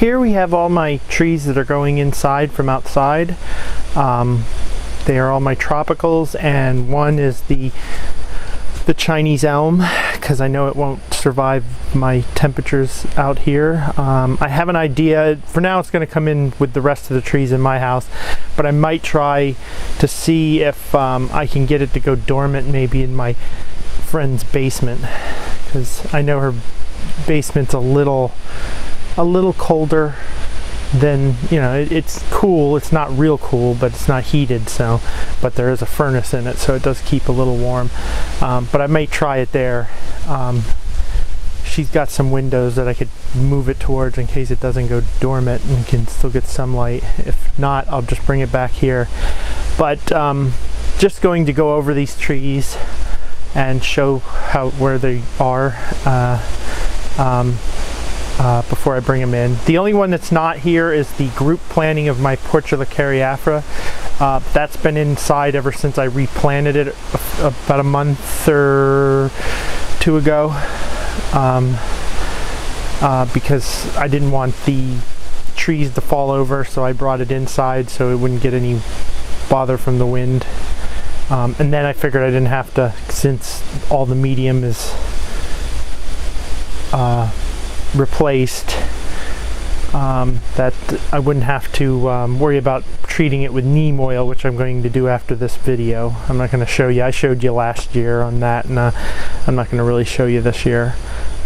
Here we have all my trees that are going inside from outside. They are all my tropicals, and one is the Chinese elm, because I know it won't survive my temperatures out here. I have an idea. For now it's going to come in with the rest of the trees in my house, but I might try to see if I can get it to go dormant maybe in my friend's basement, because I know her basement's a little colder than, you know, it's cool. It's not real cool, but it's not heated, so, but there is a furnace in it, so it does keep a little warm. But I may try it there. She's got some windows that I could move it towards in case it doesn't go dormant and can still get some light. If not, I'll just bring it back here. But just going to go over these trees and show where they are before I bring them in. The only one that's not here is the group planting of my Portula caryafra. That's been inside ever since I replanted it about a month or two ago, because I didn't want the trees to fall over, so I brought it inside so it wouldn't get any bother from the wind. And then I figured I didn't have to, since all the medium is replaced, that I wouldn't have to worry about treating it with neem oil, which I'm going to do after this video. I'm not going to show you. I showed you last year on that, and I'm not going to really show you this year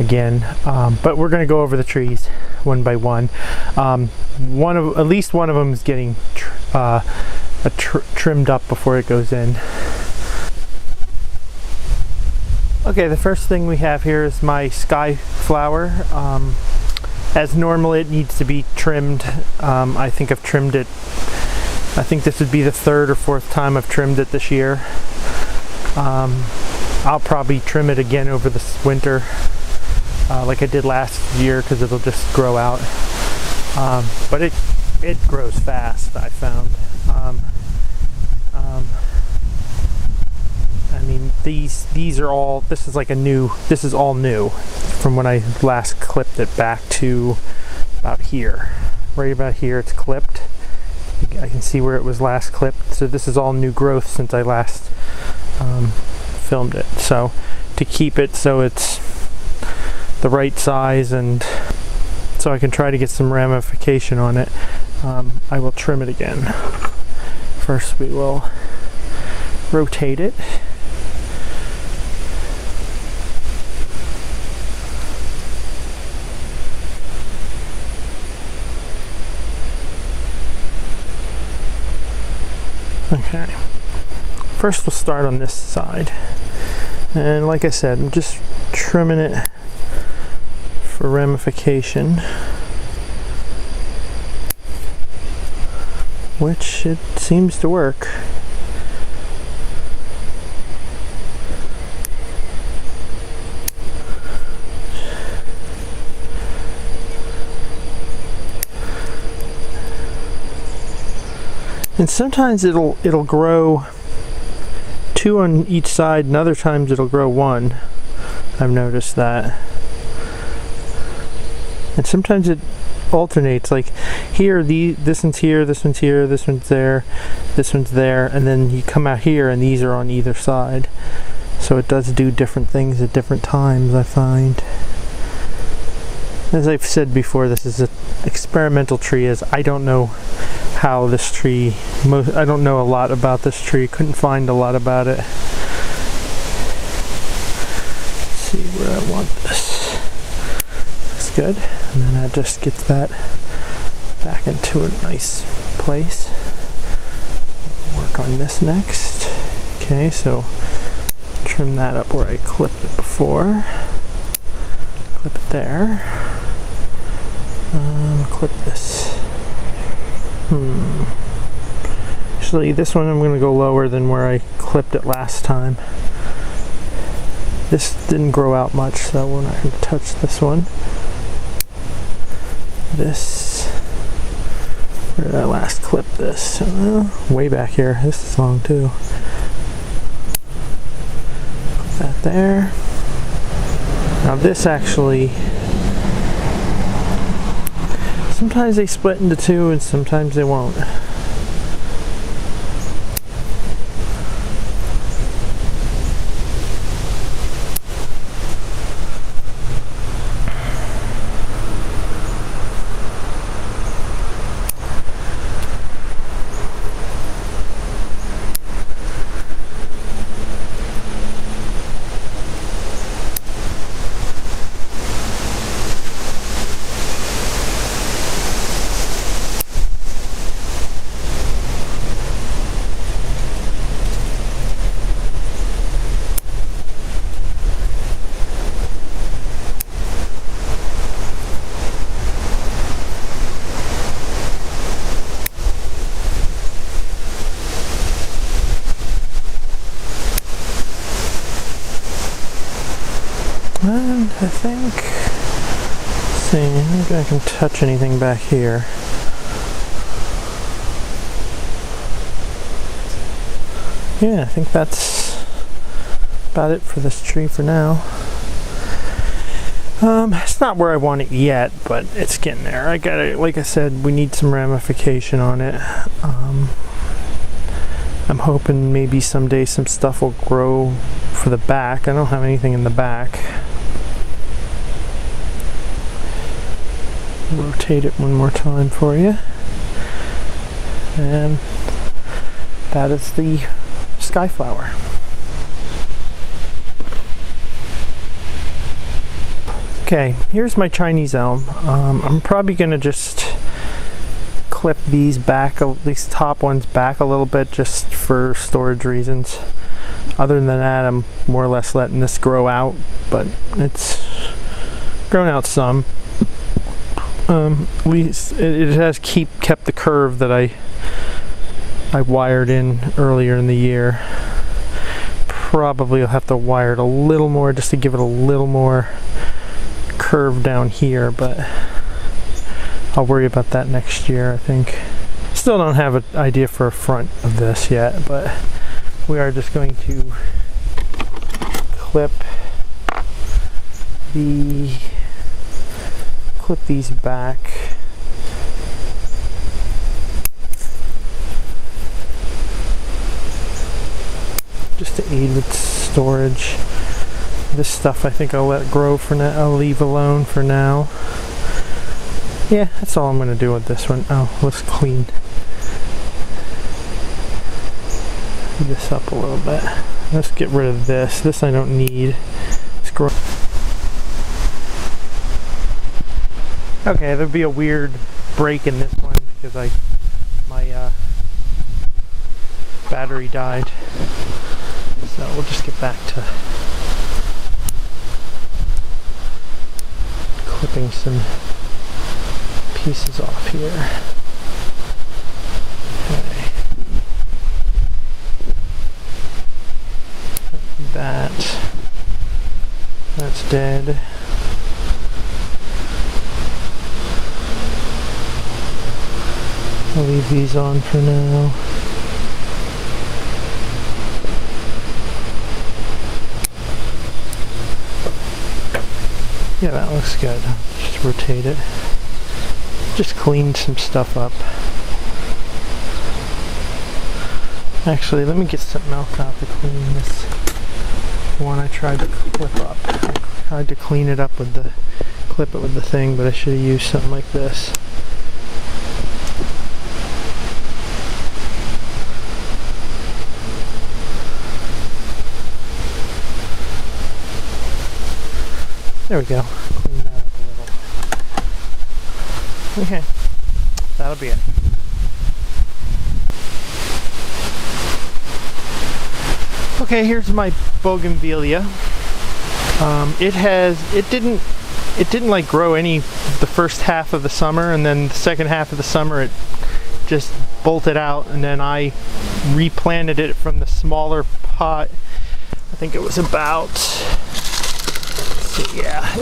again. But we're going to go over the trees one by one. At least one of them is getting trimmed up before it goes in. Okay, the first thing we have here is my sky flower. As normal, it needs to be trimmed. I think I've trimmed it. I think this would be the third or fourth time I've trimmed it this year. I'll probably trim it again over this winter, like I did last year, because it'll just grow out. But it grows fast, I found. I mean, these are all, this is all new from when I last clipped it back to about here. Right about here it's clipped. I can see where it was last clipped. So this is all new growth since I last filmed it. So to keep it so it's the right size and so I can try to get some ramification on it, I will trim it again. First we will rotate it. Okay, first we'll start on this side, and like I said, I'm just trimming it for ramification, which it seems to work. And sometimes it'll grow two on each side, and other times it'll grow one. I've noticed that. And sometimes it alternates, like here, this one's here, this one's here, this one's there, this one's there, and then you come out here and these are on either side. So it does do different things at different times, I find. As I've said before, this is an experimental tree, as I don't know how this tree, I don't know a lot about this tree, couldn't find a lot about it. Let's see where I want this. That's good. And then that just gets that back into a nice place. Work on this next. Okay, so trim that up where I clipped it before. Clip it there. Clip this. Actually, this one I'm going to go lower than where I clipped it last time. This didn't grow out much, so we're not going to touch this one. This, where did I last clip this? Way back here. This is long too. Put that there. Now this actually, sometimes they split into two and sometimes they won't. And I think, let's see, maybe I can touch anything back here. Yeah, I think that's about it for this tree for now. It's not where I want it yet, but it's getting there. I got it, like I said, we need some ramification on it. I'm hoping maybe someday some stuff will grow for the back. I don't have anything in the back. Rotate it one more time for you. And that is the skyflower. Okay, here's my Chinese elm. I'm probably gonna just clip these back, these top ones back a little bit just for storage reasons. Other than that, I'm more or less letting this grow out, but it's grown out some. At least it has kept the curve that I wired in earlier in the year. Probably I'll have to wire it a little more just to give it a little more curve down here, but I'll worry about that next year, I think. Still don't have an idea for a front of this yet, but we are just going to clip these back. Just to aid with storage. This stuff I think I'll let grow for now. I'll leave alone for now. Yeah, that's all I'm going to do with this one. Oh, let's clean this up a little bit. Let's get rid of this. This I don't need. Let's grow. Okay, there'll be a weird break in this one because my battery died. So we'll just get back to clipping some pieces off here. Okay. That's dead. I'll leave these on for now. Yeah, that looks good. Just rotate it. Just clean some stuff up. Actually, let me get something else out to clean this one I tried to clip up. I tried to clean it up with the, clip it with the thing, but I should have used something like this. There we go. Clean that up a little. Okay, that'll be it. Okay, here's my Bougainvillea. It didn't like grow any the first half of the summer, and then the second half of the summer it just bolted out, and then I replanted it from the smaller pot. I think it was about, yeah, it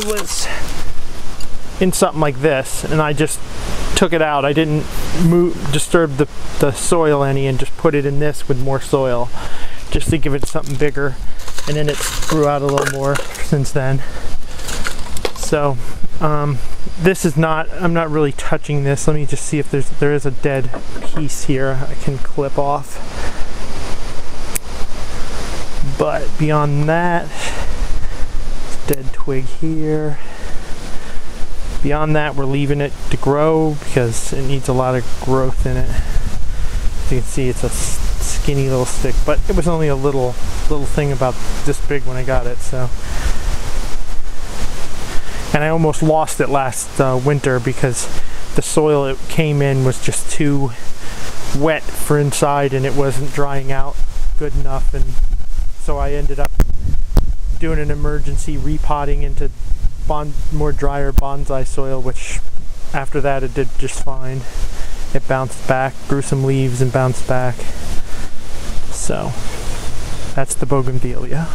was in something like this, and I just took it out. I didn't disturb the soil any, and just put it in this with more soil just to give it something bigger, and then it grew out a little more since then. So This is not, I'm not really touching this. Let me just see if there is a dead piece here I can clip off. But beyond that, dead twig here. Beyond that, we're leaving it to grow because it needs a lot of growth in it. As you can see, it's a skinny little stick, but it was only a little thing about this big when I got it. So, and I almost lost it last winter because the soil it came in was just too wet for inside, and it wasn't drying out good enough, and so I ended up doing an emergency repotting into more drier bonsai soil, which after that it did just fine. It bounced back, grew some leaves and bounced back. So that's the Bougainvillea.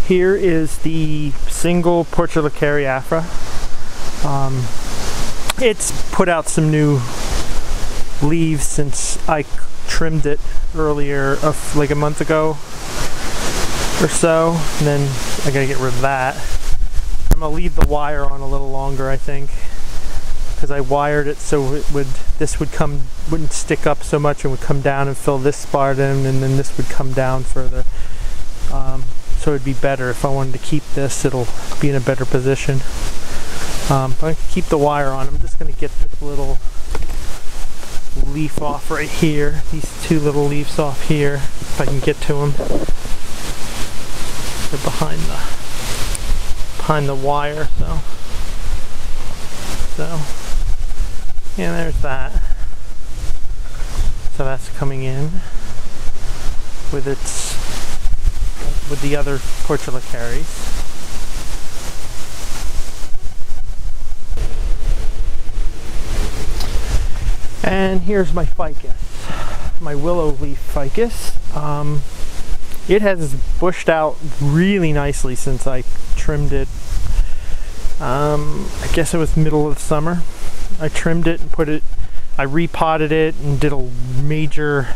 Here is the single Portulacaria. It's put out some new leaves since I trimmed it earlier, like a month ago or so, and then I gotta get rid of that. I'm gonna leave the wire on a little longer, I think, because I wired it so this wouldn't stick up so much and would come down and fill this spot in, and then this would come down further. So it'd be better if I wanted to keep this. It'll be in a better position. But I can keep the wire on. I'm just gonna get this little leaf off right here. These two little leaves off here, if I can get to them. They're behind the wire, so yeah, there's that. So that's coming in with the other Portulacaries. And here's my ficus, my willow leaf ficus. It has bushed out really nicely since I trimmed it. I guess it was middle of summer. I trimmed it and I repotted it and did a major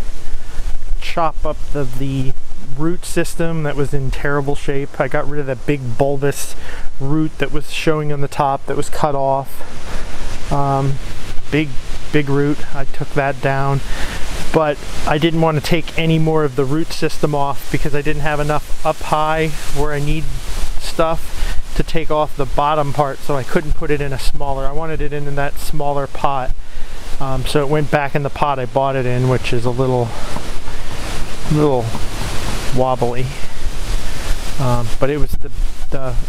chop up of the root system that was in terrible shape. I got rid of that big bulbous root that was showing on the top that was cut off. Big root. I took that down. But I didn't want to take any more of the root system off because I didn't have enough up high where I need stuff to take off the bottom part, so I couldn't put it in a smaller. I wanted it in that smaller pot, so it went back in the pot I bought it in, which is a little wobbly. But it was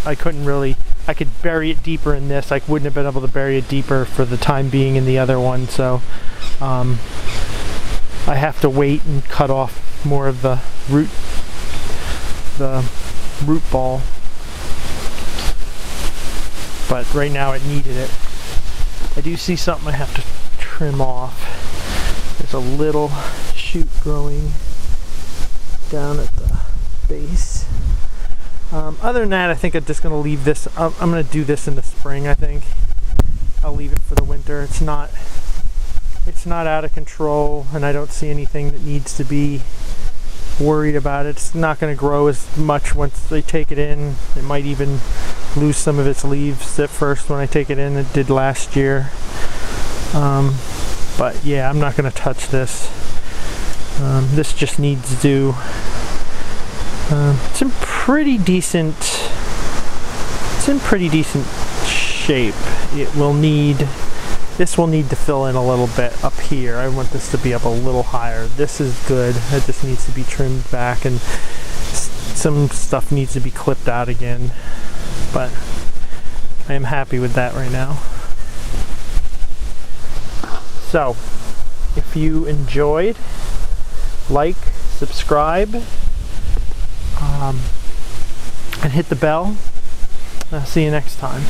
I could bury it deeper in this. I wouldn't have been able to bury it deeper for the time being in the other one, so I have to wait and cut off more of the root ball. But right now it needed it. I do see something I have to trim off. There's a little shoot growing down at the base. Other than that, I think I'm just going to leave this. I'm going to do this in the spring, I think. I'll leave it for the winter. It's not out of control, and I don't see anything that needs to be worried about it. It's not going to grow as much once they take it in. It might even lose some of its leaves at first when I take it in. It did last year. But yeah, I'm not going to touch this. This just needs to do. It's in pretty decent shape. This will need to fill in a little bit up here. I want this to be up a little higher. This is good. It just needs to be trimmed back, and some stuff needs to be clipped out again. But I am happy with that right now. So, if you enjoyed, like, subscribe, and hit the bell. I'll see you next time.